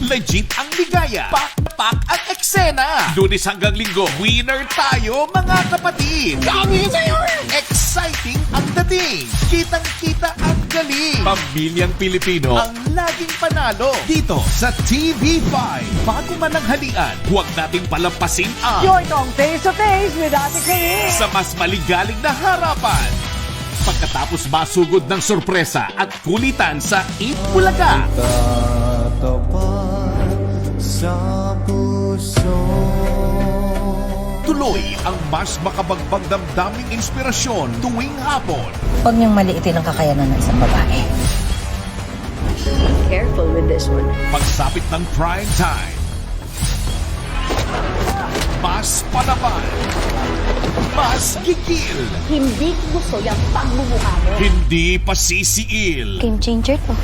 Legit ang ligaya. Pak ang eksena. Lunes hanggang Linggo, winner tayo mga kapatid. Dami sa'yo! Exciting ang dating. Kitang-kita ang galing. Pamilyang Pilipino ang laging panalo dito sa TV5. Bago man ang halian, huwag nating palampasin ang Join tong Face to Face with Ate Clee. sa mas maligalig na harapan. Pagkatapos masugod ng sorpresa at kulitan sa Eat Bulaga. Tatapat sa puso. Tuloy ang mas makabagbag damdaming inspirasyon tuwing hapon. Huwag niyong maliitin ang kakayanan ng isang babae. Careful with this one. Pagsapit ng prime time. Mas palaban. Mas gigil. Hindi ko gusto yung pagmumukha mo. Hindi pasisiil. Game changer to.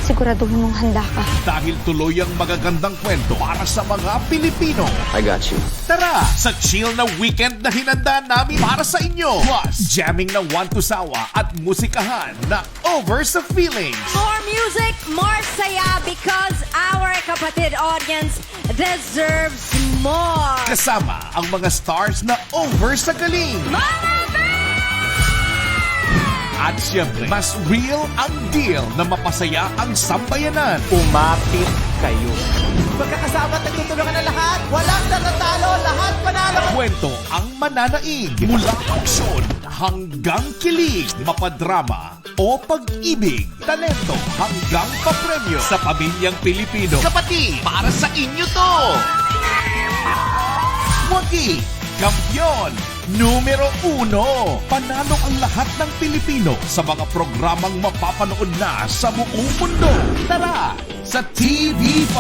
Siguraduhin mong handa ka. Dahil tuloy ang magagandang kwento para sa mga Pilipino. I got you. Tara sa chill na weekend na hinanda namin para sa inyo. Plus, jamming na one to sawa at musikahan na over sa feelings. More music, more saya because our kapatid audience deserves more. Kasama ang mga stars na over sa galing. At syempre, mas real ang deal na mapasaya ang sambayanan. Umapit kayo. Magkakasama at nagtutulungan na lahat. Walang natatalo, lahat panalo. Kwento ang mananaig mula aksyon hanggang kilig, mapadrama o pag-ibig, talento hanggang papremyo sa pamilyang Pilipino. Kapatid, para sa inyo to! Wagi, Kampiyon, numero 1. Panalo ang lahat ng Pilipino sa mga programang mapapanood na sa buong mundo. Tara sa TV5!